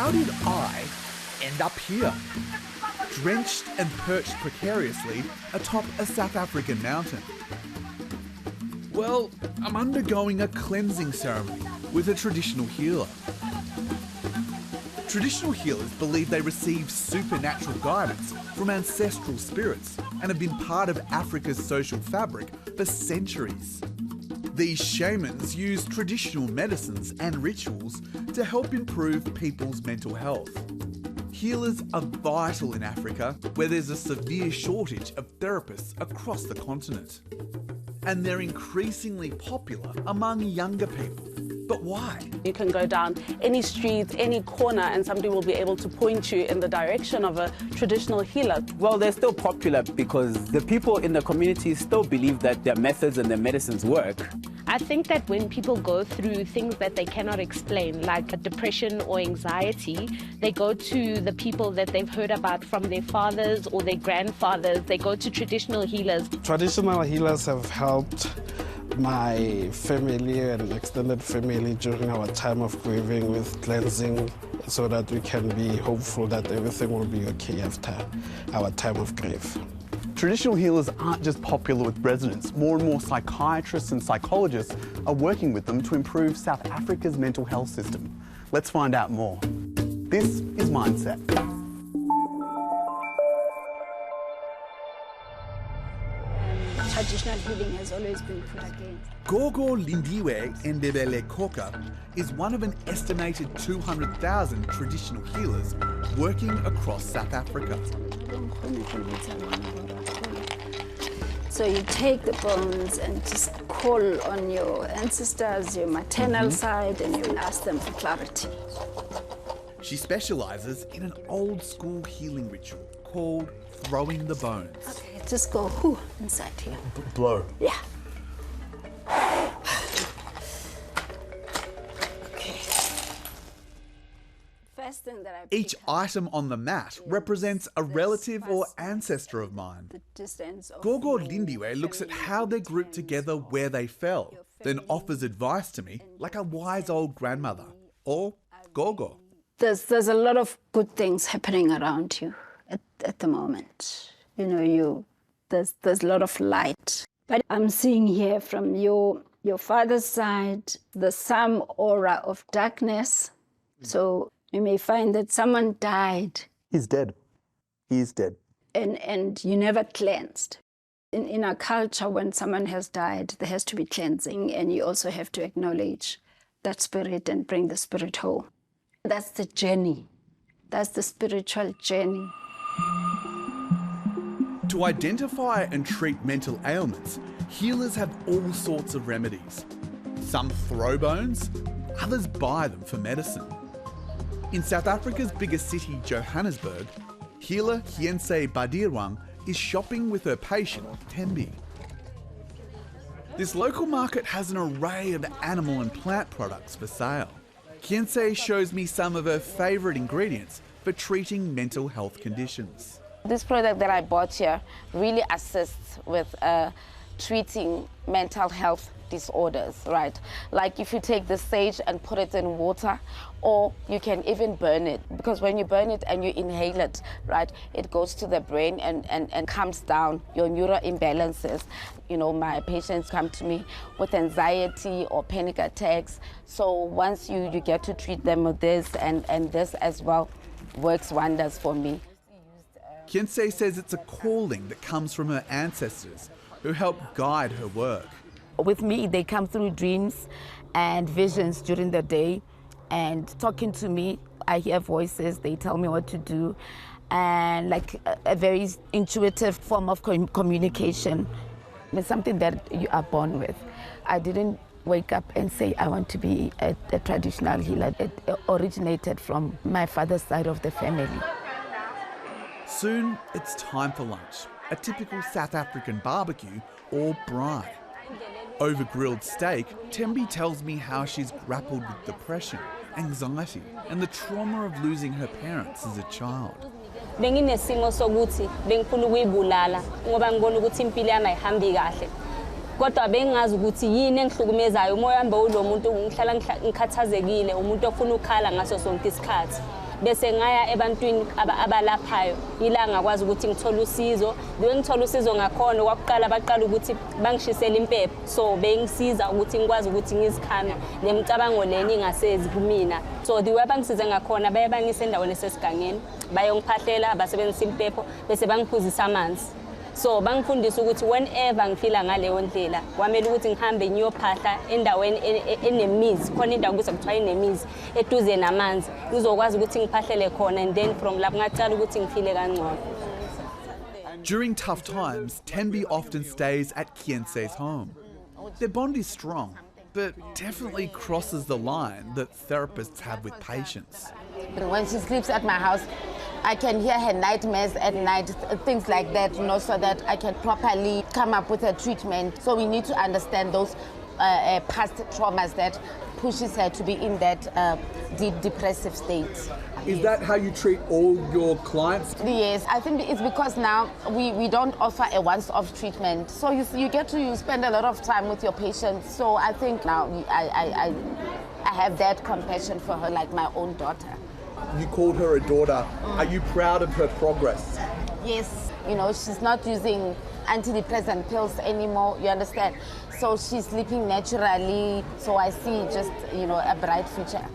how did I end up here? Drenched and perched precariously atop a South African mountain. Well, I'm undergoing a cleansing ceremony with a traditional healer. Traditional healers believe they receive supernatural guidance from ancestral spirits and have been part of Africa's social fabric for centuries. These shamans use traditional medicines and rituals to help improve people's mental health. Healers are vital in Africa, where there's a severe shortage of therapists across the continent. And they're increasingly popular among younger people. But why? You can go down any street, any corner, and somebody will be able to point you in the direction of a traditional healer. Well, they're still popular because the people in the community still believe that their methods and their medicines work. I think that when people go through things that they cannot explain, like a depression or anxiety, they go to the people that they've heard about from their fathers or their grandfathers. They go to traditional healers. Traditional healers have helped my family and extended family during our time of grieving with cleansing, so that we can be hopeful that everything will be okay after our time of grief. Traditional healers aren't just popular with residents. More and more psychiatrists and psychologists are working with them to improve South Africa's mental health system. Let's find out more. This is Mindset. Traditional healing has always been put against. Gogo Lindiwe Ndebele Koka is one of an estimated 200,000 traditional healers working across South Africa. So you take the bones and just call on your ancestors, your maternal side, and you ask them for clarity. She specialises in an old school healing ritual called throwing the bones. Okay, just go whoo inside here. Blow. Yeah. Okay. First thing that I Each item on the mat represents a relative or ancestor of mine. the distance of Gogo Lindiwe looks at how they're grouped together where they fell, then offers advice to me like a wise old grandmother, or Gogo. There's a lot of good things happening around you at the moment. You know, there's a lot of light. But I'm seeing here from your father's side, there's some aura of darkness. So you may find that someone died. He's dead. He is dead. And you never cleansed. In our culture, when someone has died, there has to be cleansing, and you also have to acknowledge that spirit and bring the spirit home. That's the journey. That's the spiritual journey. To identify and treat mental ailments, healers have all sorts of remedies. Some throw bones, others buy them for medicine. In South Africa's biggest city, Johannesburg, healer Hiense Badirwang is shopping with her patient, Tembi. This local market has an array of animal and plant products for sale. Hiense shows me some of her favourite ingredients for treating mental health conditions. This product that I bought here really assists with treating mental health disorders, right? Like if you take the sage and put it in water, or you can even burn it, because when you burn it and you inhale it, right, it goes to the brain and calms down your neural imbalances. You know, my patients come to me with anxiety or panic attacks. So once you get to treat them with this, and this as well works wonders for me. Hiense says it's a calling that comes from her ancestors who help guide her work. With me, they come through dreams and visions during the day, and talking to me, I hear voices, they tell me what to do, and like a very intuitive form of communication. It's something that you are born with. I didn't wake up and say I want to be a traditional healer. It originated from my father's side of the family. Soon, it's time for lunch, a typical South African barbecue or braai. Over grilled steak, Tembi tells me how she's grappled with depression, anxiety, and the trauma of losing her parents as a child. Benginesimo sokuthi bengifuna ukuyibulala ngoba ngibona ukuthi impilo yami ayihambi kahle. Kodwa bengazi ukuthi yini engihlukumezayo, umoya wami bewulo muntu ngihlala ngikhathazekile, umuntu ofuna ukukhala ngaso sonke isikhathi. bese ngaya ebantwini abalaphayo ila ngakwazi ukuthi ngithola usizo. Ngithola usizo ngakhona kwakuqala baqala ukuthi bangishisela impepho, so bengisiza ukuthi ngikwazi ukuthi ngizikhame nemicabango leni ingasezi kumina. So the way bangisize ngakhona baye bangise endaweni esesigangeni bayongiphahlela basebenzisa impepho bese bangiphuzisa amanzi. So bangifundisa ukuthi whenever ngifila ngaleyo ndlela kwamele ukuthi ngihambe ngiyophahla endaweni enemizi, khona indawo kubizwa kuthiwa inemizi eduze namanzi ngizokwazi ukuthi ngiphahlele khona, and then from lapho ngaqala ukuthi ngifile kangcono. During tough times, Tembi often stays at Kiense's home. Their bond is strong, but definitely crosses the line that therapists have with patients. When she sleeps at my house, I can hear her nightmares at night, things like that, so that I can properly come up with a treatment. So we need to understand those past traumas that pushes her to be in that deep depressive state. Is that how you treat all your clients? Yes, I think it's because now we don't offer a once-off treatment. So you get to spend a lot of time with your patients. So I think now I have that compassion for her like my own daughter. You called her a daughter. Are you proud of her progress? Yes, she's not using antidepressant pills anymore, you understand? So she's sleeping naturally, so I see just, a bright future.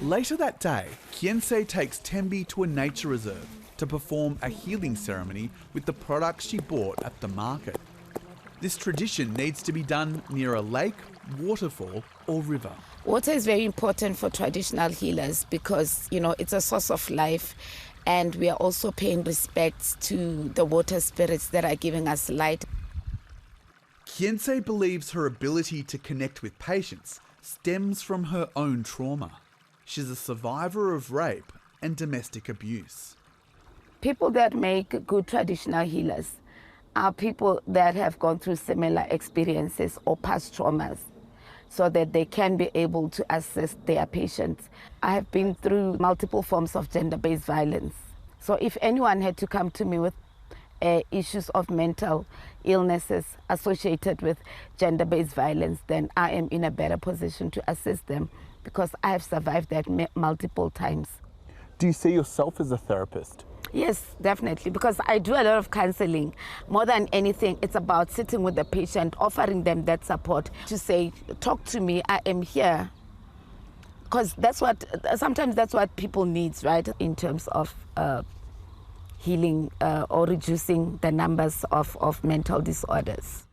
Later that day, Kiense takes Tembi to a nature reserve to perform a healing ceremony with the products she bought at the market. This tradition needs to be done near a lake, waterfall or river. Water is very important for traditional healers because, it's a source of life, and we are also paying respects to the water spirits that are giving us light. Kiense believes her ability to connect with patients stems from her own trauma. She's a survivor of rape and domestic abuse. People that make good traditional healers are people that have gone through similar experiences or past traumas, so that they can be able to assist their patients. I have been through multiple forms of gender-based violence. So if anyone had to come to me with issues of mental illnesses associated with gender-based violence, then I am in a better position to assist them because I have survived that multiple times. Do you see yourself as a therapist? Yes, definitely, because I do a lot of counseling. More than anything, it's about sitting with the patient, offering them that support to say, talk to me, I am here. Because sometimes that's what people need, right, in terms of healing or reducing the numbers of mental disorders.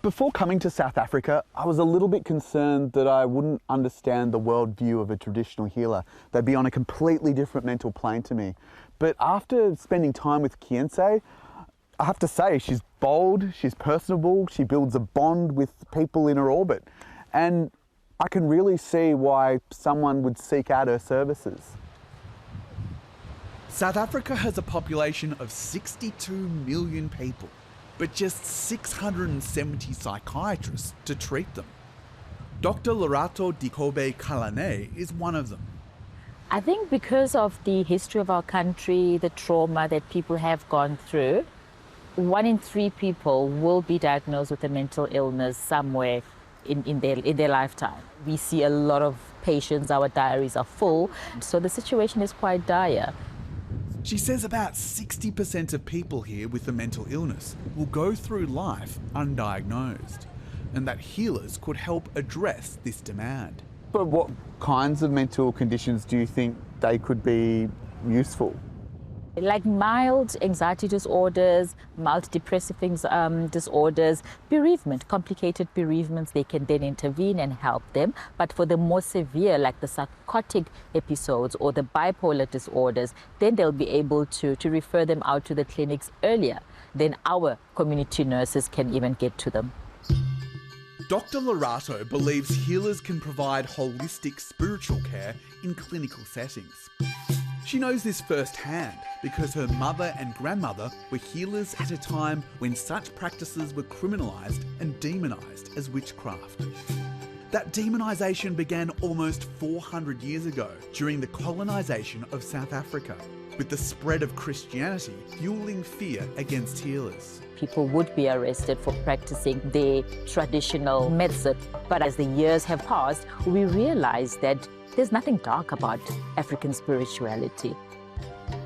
Before coming to South Africa, I was a little bit concerned that I wouldn't understand the worldview of a traditional healer. They'd be on a completely different mental plane to me. But after spending time with Kiense, I have to say, she's bold, she's personable, she builds a bond with people in her orbit. And I can really see why someone would seek out her services. South Africa has a population of 62 million people, but just 670 psychiatrists to treat them. Dr. Lerato Dikobe Kalane is one of them. I think because of the history of our country, the trauma that people have gone through, 1 in 3 people will be diagnosed with a mental illness somewhere in their lifetime. We see a lot of patients, our diaries are full, so the situation is quite dire. She says about 60% of people here with a mental illness will go through life undiagnosed, and that healers could help address this demand. But what kinds of mental conditions do you think they could be useful? Like mild anxiety disorders, mild depressive disorders, bereavement, complicated bereavements, they can then intervene and help them. But for the more severe, like the psychotic episodes or the bipolar disorders, then they'll be able to refer them out to the clinics earlier than our community nurses can even get to them. Dr. Lerato believes healers can provide holistic spiritual care in clinical settings. She knows this firsthand because her mother and grandmother were healers at a time when such practices were criminalised and demonised as witchcraft. That demonisation began almost 400 years ago during the colonisation of South Africa. with the spread of Christianity fueling fear against healers. People would be arrested for practicing their traditional medicine. But as the years have passed, we realize that there's nothing dark about African spirituality.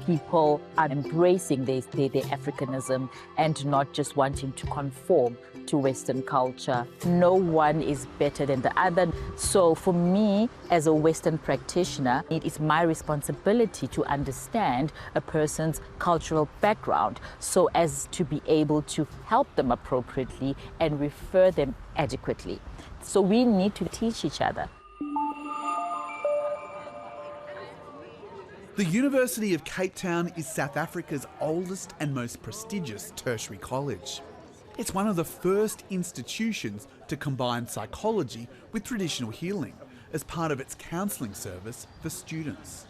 People are embracing their Africanism and not just wanting to conform to Western culture. No one is better than the other. So for me, as a Western practitioner, it is my responsibility to understand a person's cultural background so as to be able to help them appropriately and refer them adequately. So we need to teach each other. The University of Cape Town is South Africa's oldest and most prestigious tertiary college. It's one of the first institutions to combine psychology with traditional healing as part of its counselling service for students.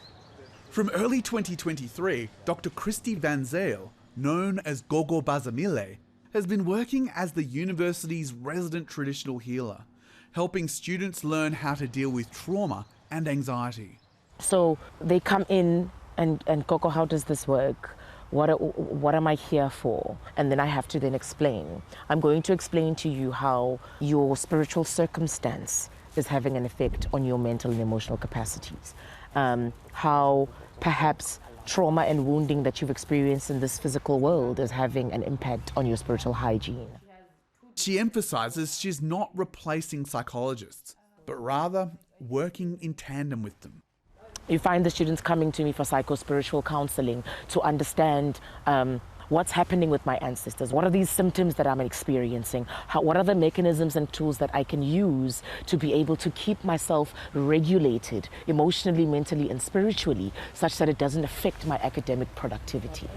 From early 2023, Dr. Christy Van Zyl, known as Gogo Bazamile, has been working as the university's resident traditional healer, helping students learn how to deal with trauma and anxiety. So they come in and Coco, how does this work? What am I here for? And then I have to then explain. I'm going to explain to you how your spiritual circumstance is having an effect on your mental and emotional capacities. How perhaps trauma and wounding that you've experienced in this physical world is having an impact on your spiritual hygiene. She emphasises she's not replacing psychologists, but rather working in tandem with them. You find the students coming to me for psycho-spiritual counseling to understand what's happening with my ancestors. What are these symptoms that I'm experiencing? What are the mechanisms and tools that I can use to be able to keep myself regulated emotionally, mentally, and spiritually, such that it doesn't affect my academic productivity.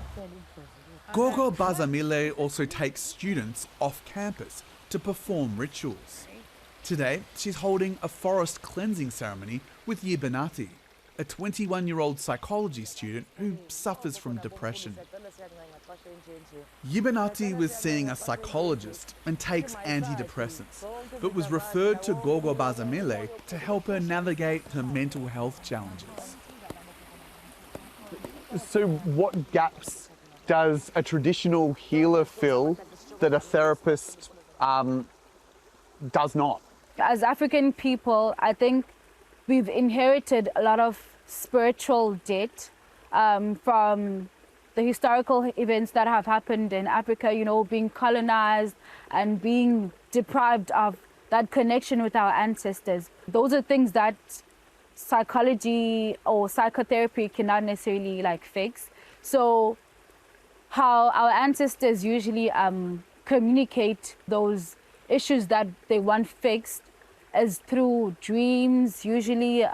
Gogo Bazamile also takes students off campus to perform rituals. Today, she's holding a forest cleansing ceremony with Yibanati, a 21-year-old psychology student who suffers from depression. Yibanati was seeing a psychologist and takes antidepressants, but was referred to Gogo Bazamile to help her navigate her mental health challenges. So what gaps does a traditional healer fill that a therapist does not? As African people, I think we've inherited a lot of spiritual debt from the historical events that have happened in Africa, you know, being colonized and being deprived of that connection with our ancestors. Those are things that psychology or psychotherapy cannot necessarily fix. So how our ancestors usually communicate those issues that they want fixed is through dreams. Usually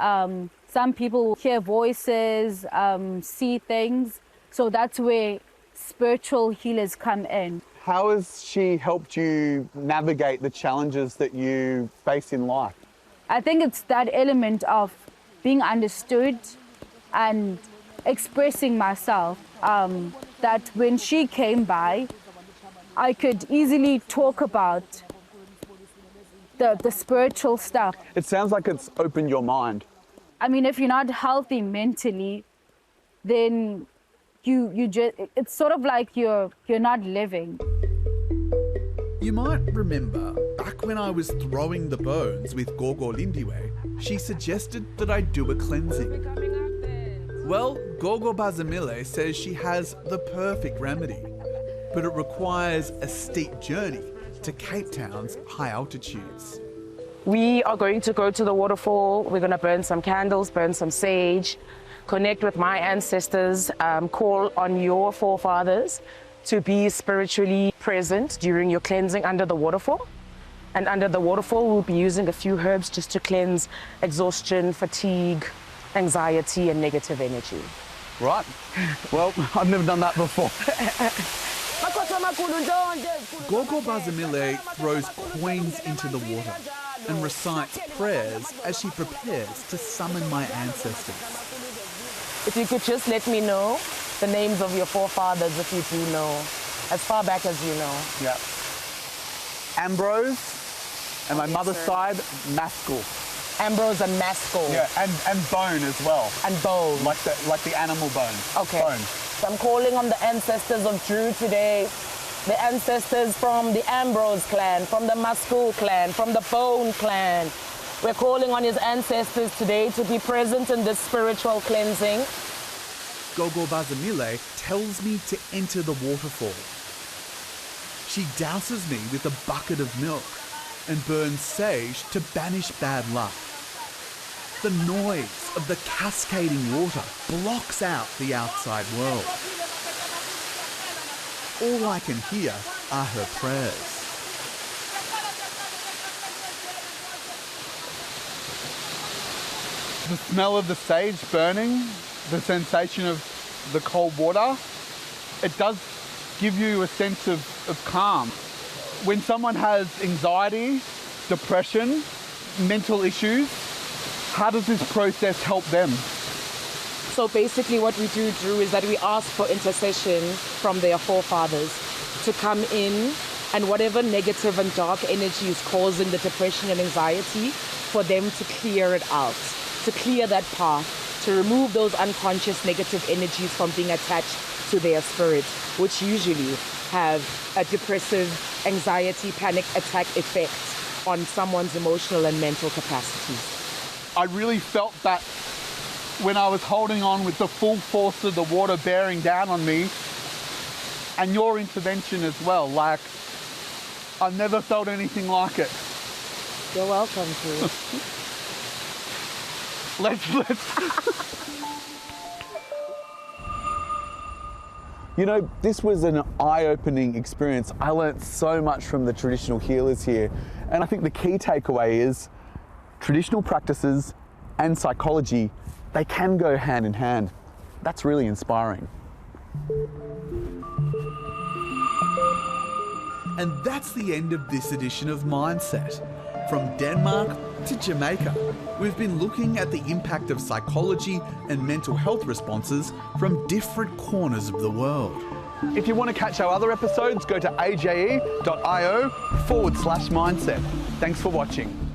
some people hear voices, see things. So that's where spiritual healers come in. How has she helped you navigate the challenges that you face in life? I think it's that element of being understood and expressing myself, that when she came by, I could easily talk about the spiritual stuff. It sounds like it's opened your mind. I mean, if you're not healthy mentally, then you just, it's sort of like you're not living. You might remember, back when I was throwing the bones with Gogo Lindiwe, she suggested that I do a cleansing. Well, Gogo Bazamile says she has the perfect remedy, but it requires a steep journey to Cape Town's high altitudes. We are going to go to the waterfall. We're going to burn some candles, burn some sage, connect with my ancestors, call on your forefathers to be spiritually present during your cleansing under the waterfall. And under the waterfall, we'll be using a few herbs just to cleanse exhaustion, fatigue, anxiety, and negative energy. Right. Well, I've never done that before. Gogo Bazamile throws coins into the water and recites prayers as she prepares to summon my ancestors. If you could just let me know the names of your forefathers, if you do know, as far back as you know. Yeah. Ambrose, and my mother's side, Maskell. Ambrose and Masco. Yeah, and bone as well. And bone. Like the animal bone. Okay. Bone. So I'm calling on the ancestors of Drew today. The ancestors from the Ambrose clan, from the Masco clan, from the Bone clan. We're calling on his ancestors today to be present in this spiritual cleansing. Gogo Bazamile tells me to enter the waterfall. She douses me with a bucket of milk and burns sage to banish bad luck. The noise of the cascading water blocks out the outside world. All I can hear are her prayers. The smell of the sage burning, the sensation of the cold water, it does give you a sense of calm. When someone has anxiety, depression, mental issues, how does this process help them? So basically what we do, Drew, is that we ask for intercession from their forefathers to come in, and whatever negative and dark energy is causing the depression and anxiety, for them to clear it out, to clear that path, to remove those unconscious negative energies from being attached to their spirit, which usually have a depressive, anxiety, panic attack effect on someone's emotional and mental capacities. I really felt that when I was holding on with the full force of the water bearing down on me, and your intervention as well. Like, I've never felt anything like it. You're welcome, Drew. Let's. You know, this was an eye-opening experience. I learnt so much from the traditional healers here. And I think the key takeaway is traditional practices and psychology, they can go hand in hand. That's really inspiring. And that's the end of this edition of Mindset. From Denmark to Jamaica, we've been looking at the impact of psychology and mental health responses from different corners of the world. If you want to catch our other episodes, go to aje.io/mindset. Thanks for watching.